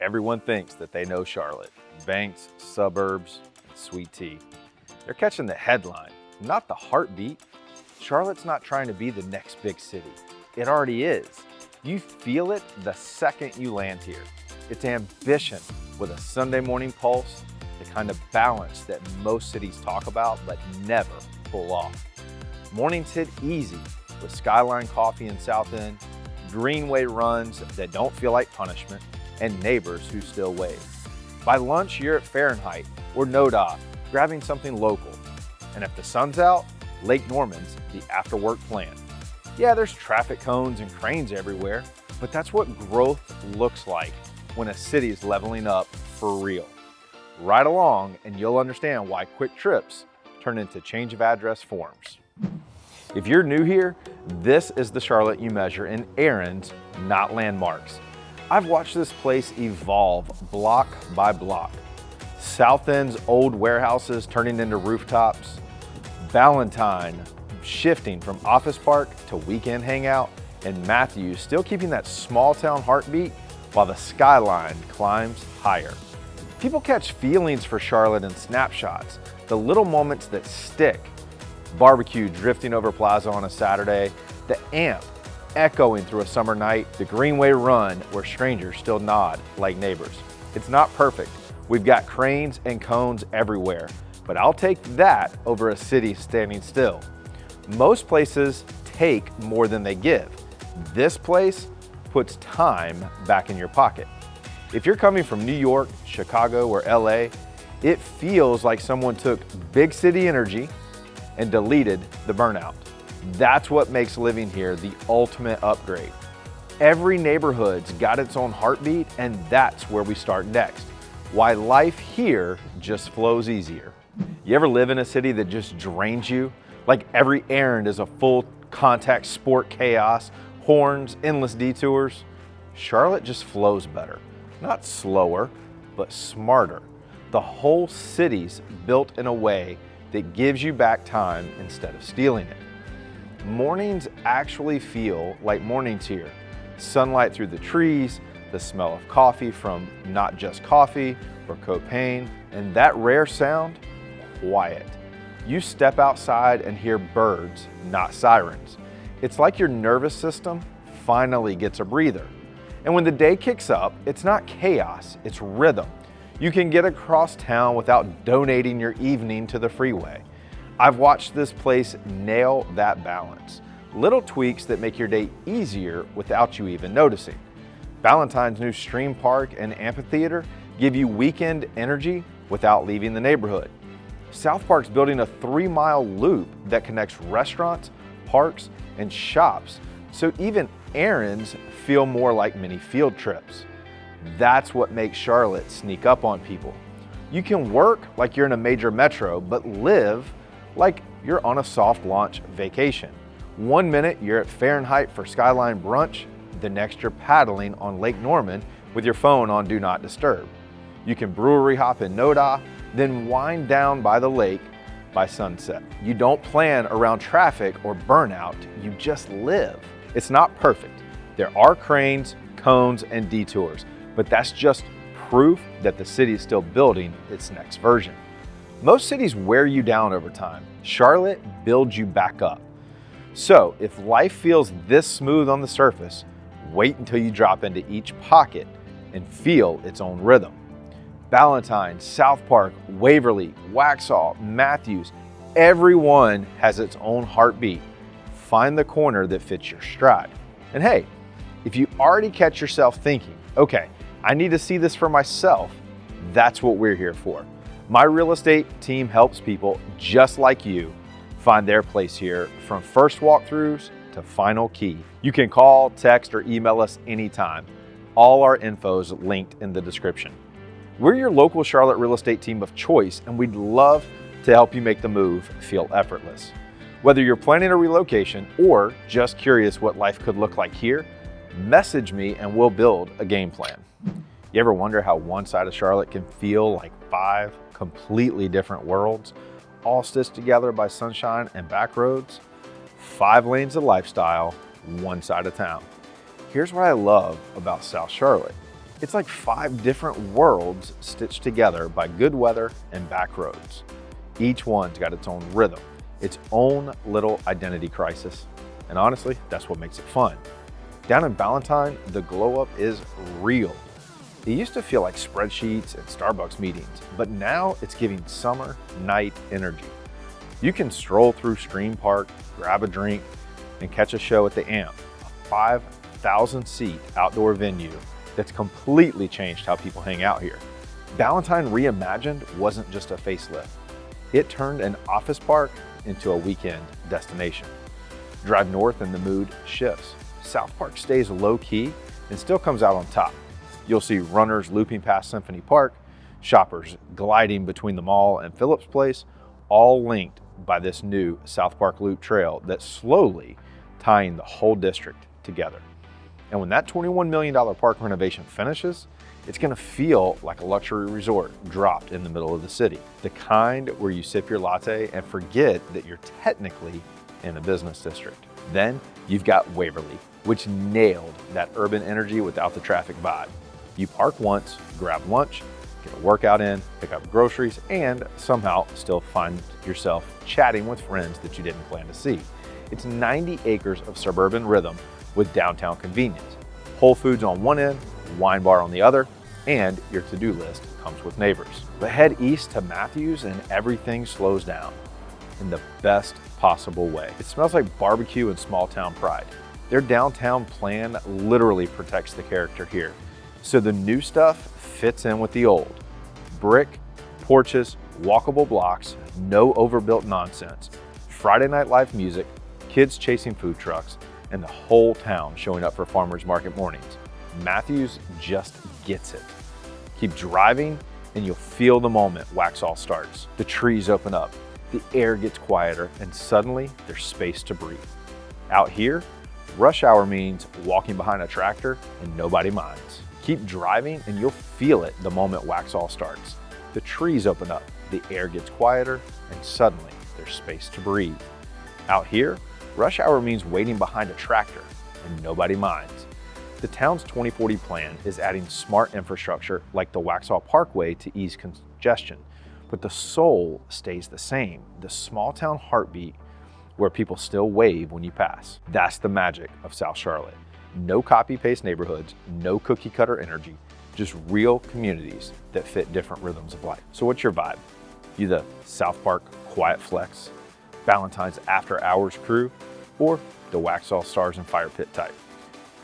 Everyone thinks that they know Charlotte. Banks, suburbs, and sweet tea. They're catching the headline, not the heartbeat. Charlotte's not trying to be the next big city. It already is. You feel it the second you land here. It's ambition with a Sunday morning pulse, the kind of balance that most cities talk about but never pull off. Mornings hit easy with Skyline Coffee in South End, Greenway runs that don't feel like punishment, and neighbors who still wave. By lunch, you're at Fahrenheit or NoDa, grabbing something local. And if the sun's out, Lake Norman's the after-work plan. Yeah, there's traffic cones and cranes everywhere, but that's what growth looks like when a city is leveling up for real. Ride along and you'll understand why quick trips turn into change of address forms. If you're new here, this is the Charlotte you measure in errands, not landmarks. I've watched this place evolve block by block. South End's old warehouses turning into rooftops, Ballantyne shifting from office park to weekend hangout, and Matthews still keeping that small town heartbeat while the skyline climbs higher. People catch feelings for Charlotte in snapshots, the little moments that stick. Barbecue drifting over Plaza on a Saturday, the amp echoing through a summer night, the Greenway run where strangers still nod like neighbors. It's not perfect. We've got cranes and cones everywhere, but I'll take that over a city standing still. Most places take more than they give. This place puts time back in your pocket. If you're coming from New York, Chicago, or LA, it feels like someone took big city energy and deleted the burnout. That's what makes living here the ultimate upgrade. Every neighborhood's got its own heartbeat, and that's where we start next. Why life here just flows easier. You ever live in a city that just drains you? Like every errand is a full contact sport chaos, horns, endless detours? Charlotte just flows better. Not slower, but smarter. The whole city's built in a way that gives you back time instead of stealing it. Mornings actually feel like mornings here. Sunlight through the trees, the smell of coffee from Not Just Coffee or Copain, and that rare sound, quiet. You step outside and hear birds, not sirens. It's like your nervous system finally gets a breather. And when the day kicks up, it's not chaos, it's rhythm. You can get across town without donating your evening to the freeway. I've watched this place nail that balance. Little tweaks that make your day easier without you even noticing. Ballantyne's new stream park and amphitheater give you weekend energy without leaving the neighborhood. South Park's building a 3-mile loop that connects restaurants, parks, and shops, so even errands feel more like mini field trips. That's what makes Charlotte sneak up on people. You can work like you're in a major metro, but live like you're on a soft launch vacation. 1 minute you're at Fahrenheit for Skyline brunch, the next you're paddling on Lake Norman with your phone on Do Not Disturb. You can brewery hop in NoDa, then wind down by the lake by sunset. You don't plan around traffic or burnout, you just live. It's not perfect. There are cranes, cones, and detours, but that's just proof that the city is still building its next version. Most cities wear you down over time. Charlotte builds you back up. So if life feels this smooth on the surface, wait until you drop into each pocket and feel its own rhythm. Ballantyne, South Park, Waverly, Waxhaw, Matthews, everyone has its own heartbeat. Find the corner that fits your stride. And hey, if you already catch yourself thinking, okay, I need to see this for myself, that's what we're here for. My real estate team helps people just like you find their place here, from first walkthroughs to final key. You can call, text, or email us anytime. All our info is linked in the description. We're your local Charlotte real estate team of choice, and we'd love to help you make the move feel effortless. Whether you're planning a relocation or just curious what life could look like here, message me and we'll build a game plan. You ever wonder how one side of Charlotte can feel like 5 completely different worlds, all stitched together by sunshine and back roads? 5 lanes of lifestyle, one side of town. Here's what I love about South Charlotte. It's like 5 different worlds stitched together by good weather and back roads. Each one's got its own rhythm, its own little identity crisis. And honestly, that's what makes it fun. Down in Ballantyne, the glow up is real. It used to feel like spreadsheets and Starbucks meetings, but now it's giving summer night energy. You can stroll through Stream Park, grab a drink, and catch a show at the Amp, a 5,000 seat outdoor venue that's completely changed how people hang out here. Ballantyne Reimagined wasn't just a facelift. It turned an office park into a weekend destination. Drive north and the mood shifts. South Park stays low-key and still comes out on top. You'll see runners looping past Symphony Park, shoppers gliding between the mall and Phillips Place, all linked by this new South Park Loop trail that's slowly tying the whole district together. And when that $21 million park renovation finishes, it's gonna feel like a luxury resort dropped in the middle of the city. The kind where you sip your latte and forget that you're technically in a business district. Then you've got Waverly, which nailed that urban energy without the traffic vibe. You park once, grab lunch, get a workout in, pick up groceries, and somehow still find yourself chatting with friends that you didn't plan to see. It's 90 acres of suburban rhythm with downtown convenience. Whole Foods on one end, wine bar on the other, and your to-do list comes with neighbors. But head east to Matthews and everything slows down in the best possible way. It smells like barbecue and small town pride. Their downtown plan literally protects the character here. So the new stuff fits in with the old. Brick, porches, walkable blocks, no overbuilt nonsense, Friday night live music, kids chasing food trucks, and the whole town showing up for farmers market mornings. Matthews just gets it. Keep driving and you'll feel the moment Waxhaw starts. The trees open up, the air gets quieter, and suddenly there's space to breathe. Out here, rush hour means walking behind a tractor and nobody minds. Keep driving and you'll feel it the moment Waxhaw starts. The trees open up, the air gets quieter, and suddenly there's space to breathe. Out here, rush hour means waiting behind a tractor and nobody minds. The town's 2040 plan is adding smart infrastructure like the Waxhaw Parkway to ease congestion, but the soul stays the same, the small town heartbeat where people still wave when you pass. That's the magic of South Charlotte. No copy-paste neighborhoods, no cookie-cutter energy, just real communities that fit different rhythms of life. So what's your vibe? You the South Park quiet flex, Ballantyne's after hours crew, or the Waxhaw Stars and Fire Pit type?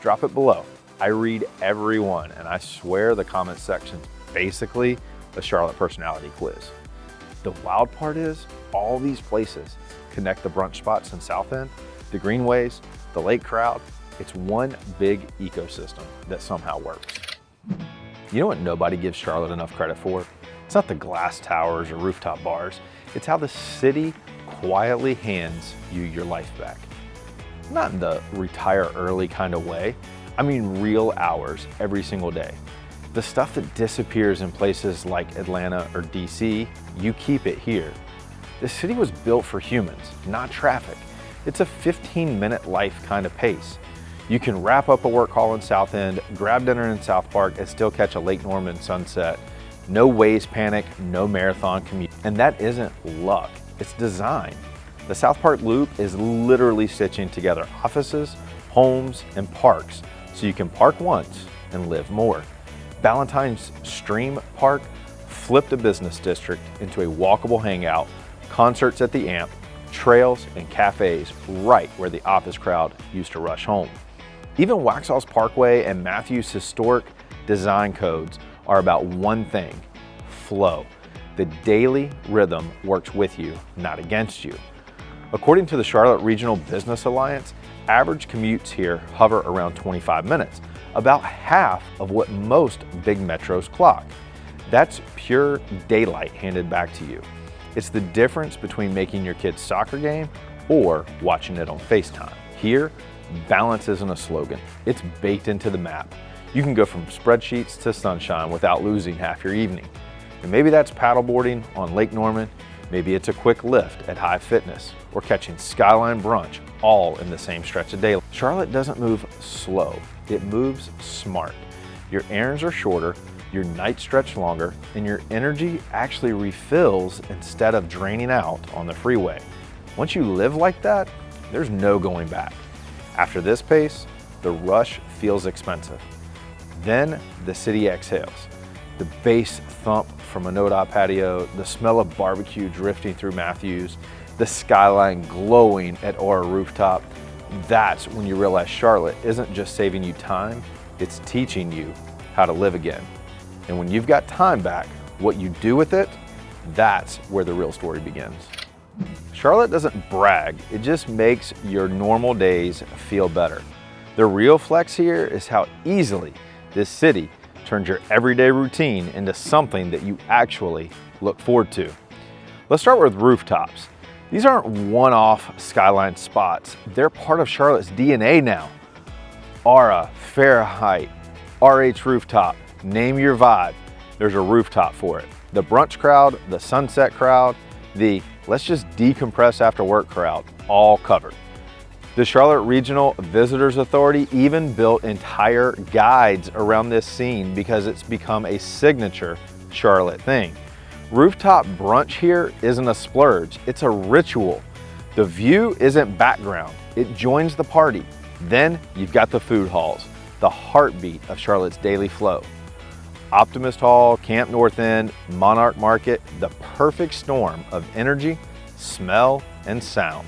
Drop it below. I read every one, and I swear the comment section's basically a Charlotte personality quiz. The wild part is all these places connect the brunch spots in South End, the greenways, the lake crowd. It's one big ecosystem that somehow works. You know what nobody gives Charlotte enough credit for? It's not the glass towers or rooftop bars. It's how the city quietly hands you your life back. Not in the retire early kind of way. I mean real hours every single day. The stuff that disappears in places like Atlanta or DC, you keep it here. The city was built for humans, not traffic. It's a 15-minute life kind of pace. You can wrap up a work call in South End, grab dinner in South Park, and still catch a Lake Norman sunset. No Waze panic, no marathon commute. And that isn't luck, it's design. The South Park Loop is literally stitching together offices, homes, and parks so you can park once and live more. Ballantyne's Stream Park flipped a business district into a walkable hangout, concerts at the Amp, trails, and cafes right where the office crowd used to rush home. Even Waxhaw's Parkway and Matthews' historic design codes are about one thing: flow. The daily rhythm works with you, not against you. According to the Charlotte Regional Business Alliance, average commutes here hover around 25 minutes, about half of what most big metros clock. That's pure daylight handed back to you. It's the difference between making your kid's soccer game or watching it on FaceTime. Here, balance isn't a slogan, it's baked into the map. You can go from spreadsheets to sunshine without losing half your evening. And maybe that's paddleboarding on Lake Norman, maybe it's a quick lift at High Fitness, or catching Skyline Brunch all in the same stretch of daylight. Charlotte doesn't move slow, it moves smart. Your errands are shorter, your nights stretch longer, and your energy actually refills instead of draining out on the freeway. Once you live like that, there's no going back. After this pace, the rush feels expensive. Then the city exhales. The bass thump from a NoDa patio, the smell of barbecue drifting through Matthews, the skyline glowing at Aura Rooftop. That's when you realize Charlotte isn't just saving you time, it's teaching you how to live again. And when you've got time back, what you do with it, that's where the real story begins. Charlotte doesn't brag, it just makes your normal days feel better. The real flex here is how easily this city turns your everyday routine into something that you actually look forward to. Let's start with rooftops. These aren't one-off skyline spots. They're part of Charlotte's DNA now. Aura, Fahrenheit, RH Rooftop, name your vibe, there's a rooftop for it. The brunch crowd, the sunset crowd, the let's just decompress after work crowd, all covered. The Charlotte Regional Visitors Authority even built entire guides around this scene because it's become a signature Charlotte thing. Rooftop brunch here isn't a splurge, it's a ritual. The view isn't background, it joins the party. Then you've got the food halls, the heartbeat of Charlotte's daily flow. Optimist Hall, Camp North End, Monarch Market, the perfect storm of energy, smell, and sound.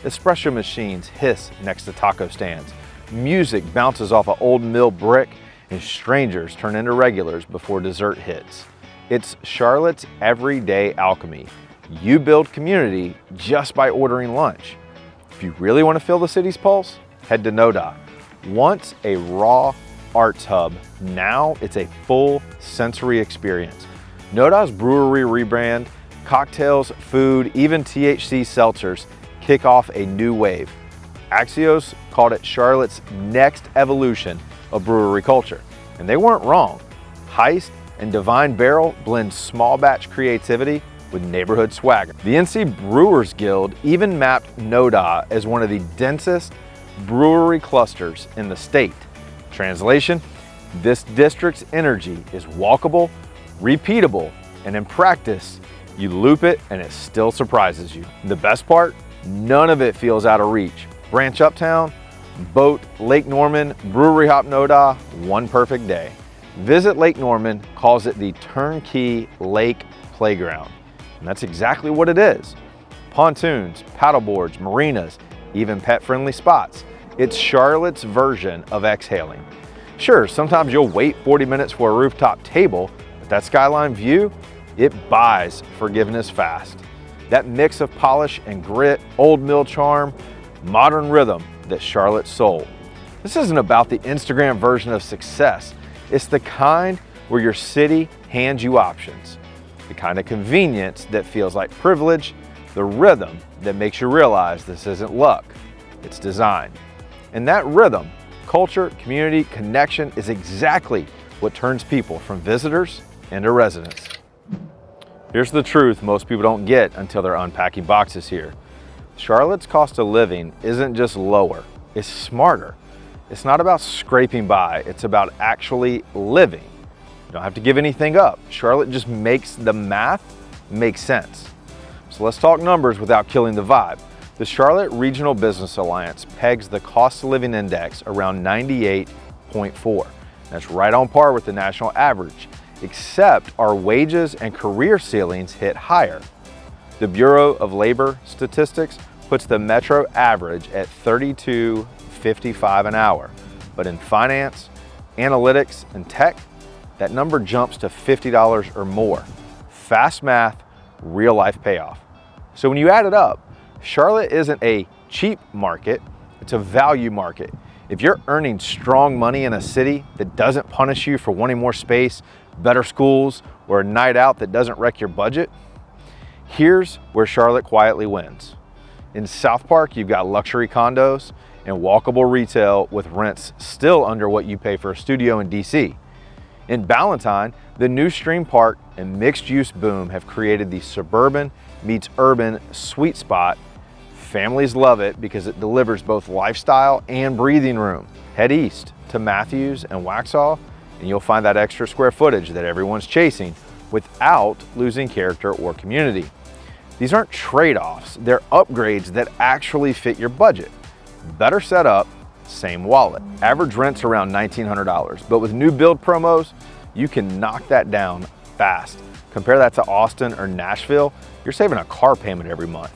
Espresso machines hiss next to taco stands. Music bounces off an old mill brick, and strangers turn into regulars before dessert hits. It's Charlotte's everyday alchemy. You build community just by ordering lunch. If you really want to feel the city's pulse, head to NoDa. Once a raw arts hub, now it's a full sensory experience. NoDa's brewery rebrand, cocktails, food, even THC seltzers kick off a new wave. Axios called it Charlotte's next evolution of brewery culture, and they weren't wrong. Heist and Divine Barrel blend small batch creativity with neighborhood swagger. The NC Brewers Guild even mapped NoDa as one of the densest brewery clusters in the state. Translation, this district's energy is walkable, repeatable, and in practice, you loop it and it still surprises you. The best part, none of it feels out of reach. Branch Uptown, boat Lake Norman, brewery hop NoDa, one perfect day. Visit Lake Norman calls it the turnkey lake playground. And that's exactly what it is. Pontoons, paddleboards, marinas, even pet-friendly spots. It's Charlotte's version of exhaling. Sure, sometimes you'll wait 40 minutes for a rooftop table, but that skyline view, it buys forgiveness fast. That mix of polish and grit, old mill charm, modern rhythm that Charlotte's soul. This isn't about the Instagram version of success. It's the kind where your city hands you options. The kind of convenience that feels like privilege, the rhythm that makes you realize this isn't luck, it's design. And that rhythm, culture, community, connection is exactly what turns people from visitors into residents. Here's the truth most people don't get until they're unpacking boxes here. Charlotte's cost of living isn't just lower, it's smarter. It's not about scraping by, it's about actually living. You don't have to give anything up. Charlotte just makes the math make sense. So let's talk numbers without killing the vibe. The Charlotte Regional Business Alliance pegs the cost of living index around 98.4. That's right on par with the national average, except our wages and career ceilings hit higher. The Bureau of Labor Statistics puts the metro average at $32.55 an hour, but in finance, analytics, and tech, that number jumps to $50 or more. Fast math, real life payoff. So when you add it up, Charlotte isn't a cheap market, it's a value market. If you're earning strong money in a city that doesn't punish you for wanting more space, better schools, or a night out that doesn't wreck your budget, here's where Charlotte quietly wins. In South Park, you've got luxury condos and walkable retail with rents still under what you pay for a studio in DC. In Ballantyne, the new Stream Park and mixed-use boom have created the suburban meets urban sweet spot. Families love it because it delivers both lifestyle and breathing room. Head east to Matthews and Waxhaw, and you'll find that extra square footage that everyone's chasing without losing character or community. These aren't trade-offs, they're upgrades that actually fit your budget. Better setup, same wallet. Average rent's around $1,900, but with new build promos, you can knock that down fast. Compare that to Austin or Nashville, you're saving a car payment every month.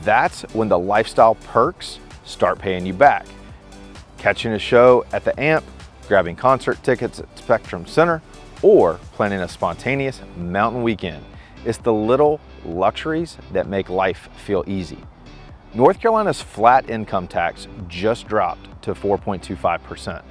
That's when the lifestyle perks start paying you back. Catching a show at the Amp, grabbing concert tickets at Spectrum Center, or planning a spontaneous mountain weekend. It's the little luxuries that make life feel easy. North Carolina's flat income tax just dropped to 4.25%,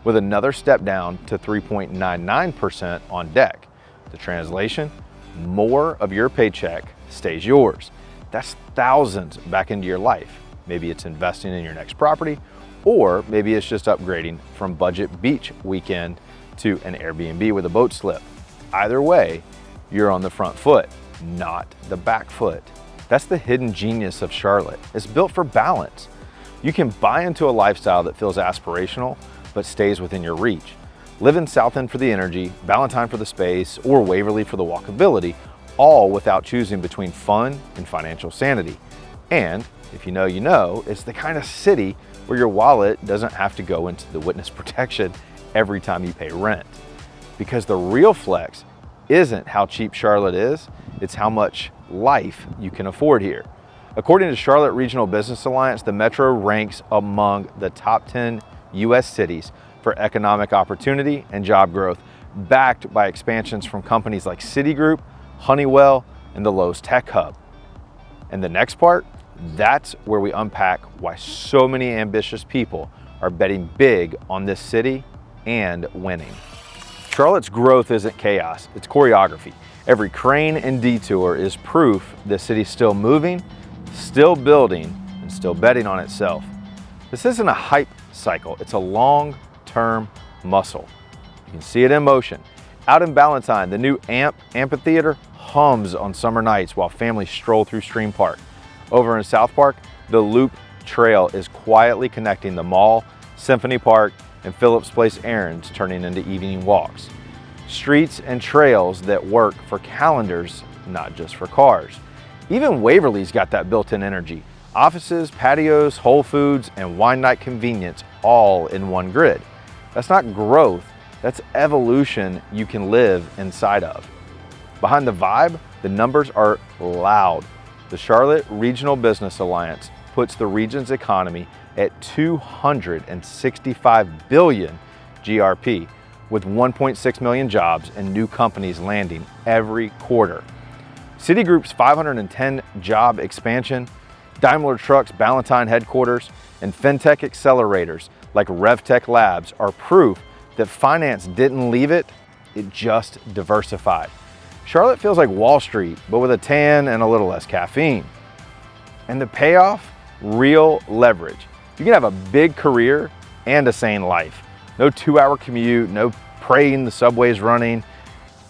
with another step down to 3.99% on deck. The translation, more of your paycheck stays yours. That's thousands back into your life. Maybe it's investing in your next property, or maybe it's just upgrading from budget beach weekend to an Airbnb with a boat slip. Either way, you're on the front foot, not the back foot. That's the hidden genius of Charlotte. It's built for balance. You can buy into a lifestyle that feels aspirational, but stays within your reach. Live in South End for the energy, Ballantyne for the space, or Waverly for the walkability, all without choosing between fun and financial sanity. And if you know, it's the kind of city where your wallet doesn't have to go into the witness protection every time you pay rent. Because the real flex isn't how cheap Charlotte is, it's how much life you can afford here. According to Charlotte Regional Business Alliance, the metro ranks among the top 10 US cities for economic opportunity and job growth, backed by expansions from companies like Citigroup, Honeywell, and the Lowe's Tech Hub. And the next part, that's where we unpack why so many ambitious people are betting big on this city and winning. Charlotte's growth isn't chaos, it's choreography. Every crane and detour is proof the city's still moving, still building, and still betting on itself. This isn't a hype cycle, it's a long-term muscle. You can see it in motion. Out in Ballantyne, the new amphitheater hums on summer nights while families stroll through Stream Park. Over in South Park, the Loop Trail is quietly connecting the mall, Symphony Park, and Phillips Place errands, turning into evening walks. Streets and trails that work for calendars, not just for cars. Even Waverly's got that built-in energy. Offices, patios, Whole Foods, and wine night convenience all in one grid. That's not growth, that's evolution you can live inside of. Behind the vibe, the numbers are loud. The Charlotte Regional Business Alliance puts the region's economy at $265 billion GRP, with 1.6 million jobs and new companies landing every quarter. Citigroup's 510 job expansion, Daimler Truck's Ballantyne headquarters, and fintech accelerators like RevTech Labs are proof that finance didn't leave it, it just diversified. Charlotte feels like Wall Street, but with a tan and a little less caffeine. And the payoff? Real leverage. You can have a big career and a sane life. No 2-hour commute, no praying the subway's running.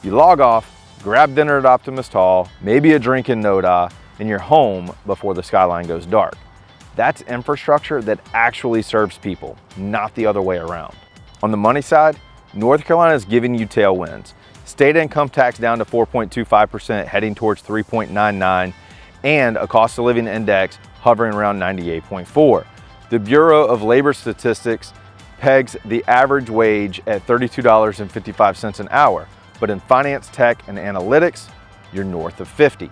You log off, grab dinner at Optimist Hall, maybe a drink in Noda, and you're home before the skyline goes dark. That's infrastructure that actually serves people, not the other way around. On the money side, North Carolina is giving you tailwinds. State income tax down to 4.25%, heading towards 3.99, and a cost of living index hovering around 98.4. The Bureau of Labor Statistics pegs the average wage at $32.55 an hour, but in finance, tech, and analytics, you're north of 50.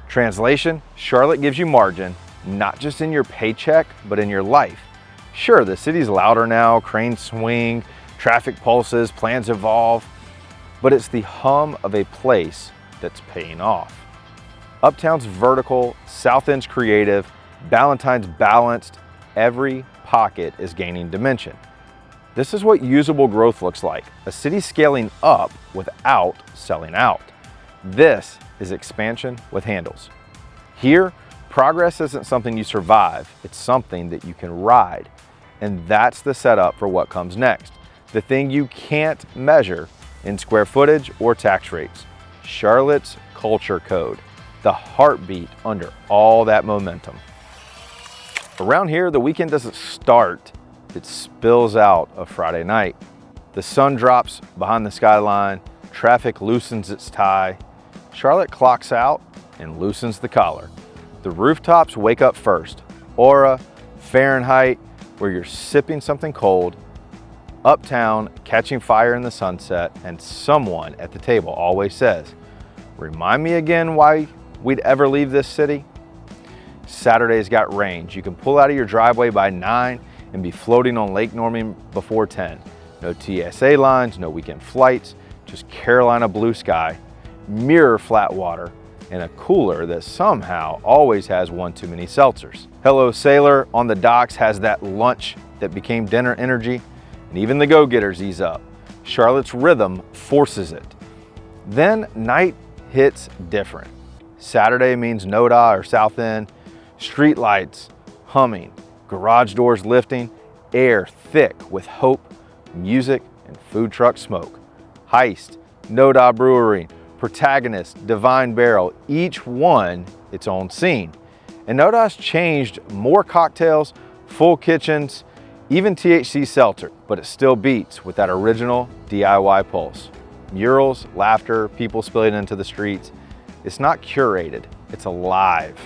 Translation, Charlotte gives you margin, not just in your paycheck, but in your life. Sure, the city's louder now, cranes swing, traffic pulses, plans evolve, but it's the hum of a place that's paying off. Uptown's vertical, South End's creative, Ballantyne's balanced, every pocket is gaining dimension. This is what usable growth looks like, a city scaling up without selling out. This is expansion with handles. Here, progress isn't something you survive, it's something that you can ride. And that's the setup for what comes next. The thing you can't measure in square footage or tax rates. Charlotte's culture code, the heartbeat under all that momentum. Around here, the weekend doesn't start, it spills out of Friday night. The sun drops behind the skyline, traffic loosens its tie, Charlotte clocks out and loosens the collar. The rooftops wake up first. Aura, Fahrenheit, where you're sipping something cold, Uptown catching fire in the sunset, and someone at the table always says, "Remind me again why we'd ever leave this city?" Saturday's got range. You can pull out of your driveway by 9 and be floating on Lake Norman before 10. No TSA lines, no weekend flights, just Carolina blue sky, mirror flat water, and a cooler that somehow always has one too many seltzers. Hello Sailor on the docks has that lunch that became dinner energy, and even the go-getters ease up. Charlotte's rhythm forces it. Then night hits different. Saturday means NoDa or South End, street lights humming, garage doors lifting, air thick with hope, music, and food truck smoke. Heist, NoDa Brewery, Protagonist, Divine Barrel, each one its own scene. And NoDa's changed more cocktails, full kitchens, even THC seltzer, but it still beats with that original DIY pulse. Murals, laughter, people spilling into the streets. It's not curated, it's alive.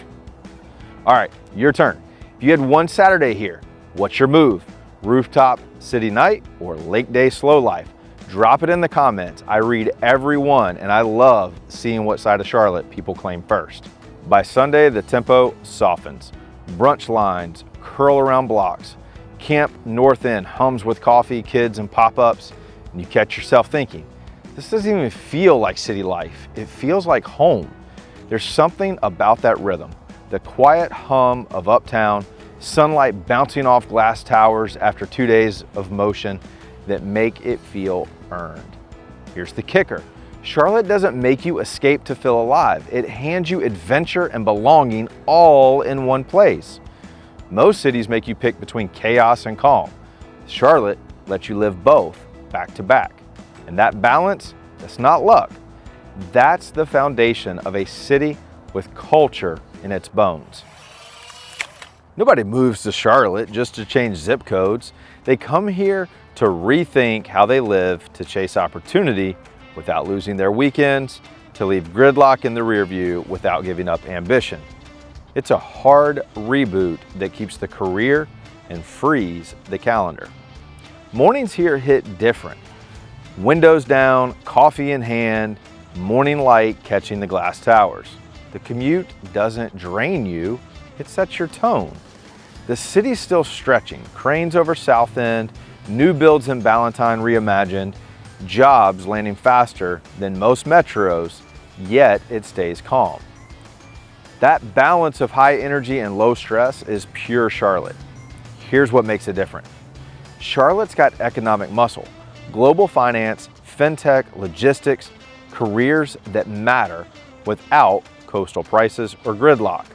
All right, your turn. If you had one Saturday here, what's your move? Rooftop city night or lake day slow life? Drop it in the comments. I read every one and I love seeing what side of Charlotte people claim first. By Sunday, the tempo softens. Brunch lines curl around blocks. Camp North End hums with coffee, kids, and pop-ups, and you catch yourself thinking, this doesn't even feel like city life. It feels like home. There's something about that rhythm. The quiet hum of Uptown, sunlight bouncing off glass towers after 2 days of motion that make it feel earned. Here's the kicker. Charlotte doesn't make you escape to feel alive. It hands you adventure and belonging all in one place. Most cities make you pick between chaos and calm. Charlotte lets you live both back to back. And that balance, that's not luck. That's the foundation of a city with culture in its bones. Nobody moves to Charlotte just to change zip codes. They come here to rethink how they live, to chase opportunity without losing their weekends, to leave gridlock in the rear view without giving up ambition. It's a hard reboot that keeps the career and frees the calendar. Mornings here hit different. Windows down, coffee in hand, morning light catching the glass towers. The commute doesn't drain you, it sets your tone. The city's still stretching, cranes over South End, new builds in Ballantyne reimagined, jobs landing faster than most metros, yet it stays calm. That balance of high energy and low stress is pure Charlotte. Here's what makes it different. Charlotte's got economic muscle, global finance, fintech, logistics, careers that matter without coastal prices or gridlock.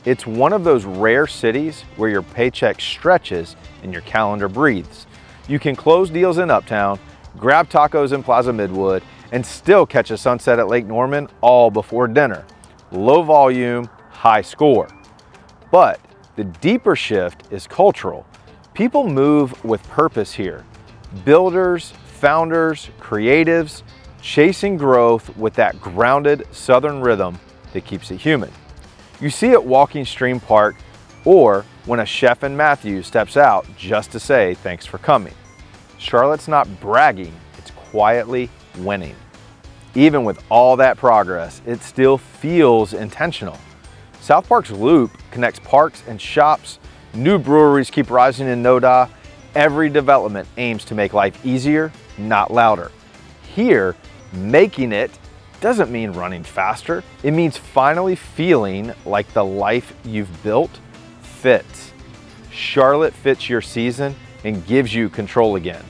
It's one of those rare cities where your paycheck stretches and your calendar breathes. You can close deals in Uptown, grab tacos in Plaza Midwood, and still catch a sunset at Lake Norman all before dinner. Low volume, high score. But the deeper shift is cultural. People move with purpose here. Builders, founders, creatives, chasing growth with that grounded southern rhythm that keeps it human. You see it walking Stream Park or when a chef in Matthews steps out just to say thanks for coming. Charlotte's not bragging, it's quietly winning. Even with all that progress, it still feels intentional. South Park's loop connects parks and shops. New breweries keep rising in NoDa. Every development aims to make life easier, not louder. Here, making it doesn't mean running faster. It means finally feeling like the life you've built fits. Charlotte fits your season and gives you control again.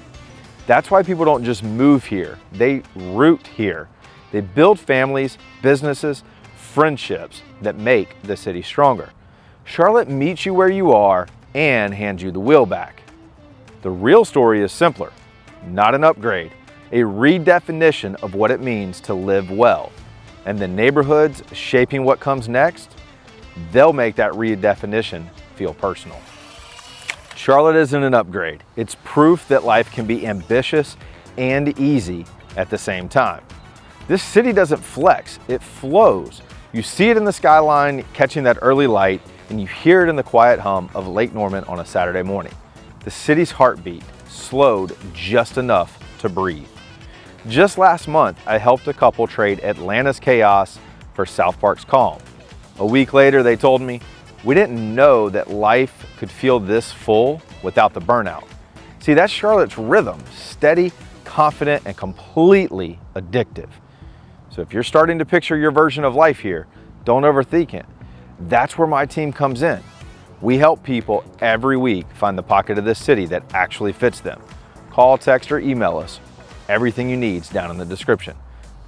That's why people don't just move here, they root here. They build families, businesses, friendships that make the city stronger. Charlotte meets you where you are and hands you the wheel back. The real story is simpler, not an upgrade, a redefinition of what it means to live well. And the neighborhoods shaping what comes next, they'll make that redefinition feel personal. Charlotte isn't an upgrade. It's proof that life can be ambitious and easy at the same time. This city doesn't flex, it flows. You see it in the skyline catching that early light, and you hear it in the quiet hum of Lake Norman on a Saturday morning. The city's heartbeat slowed just enough to breathe. Just last month, I helped a couple trade Atlanta's chaos for South Park's calm. A week later, they told me, we didn't know that life could feel this full without the burnout. See, that's Charlotte's rhythm, steady, confident, and completely addictive. So if you're starting to picture your version of life here, don't overthink it. That's where my team comes in. We help people every week find the pocket of this city that actually fits them. Call, text, or email us. Everything you need is down in the description.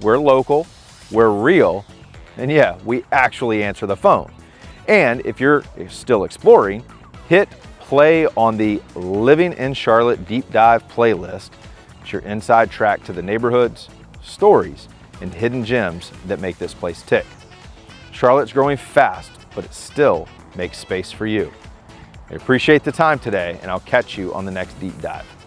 We're local, we're real, and yeah, we actually answer the phone. And if you're still exploring, hit play on the Living in Charlotte Deep Dive playlist. It's your inside track to the neighborhoods, stories, and hidden gems that make this place tick. Charlotte's growing fast, but it still makes space for you. I appreciate the time today, and I'll catch you on the next deep dive.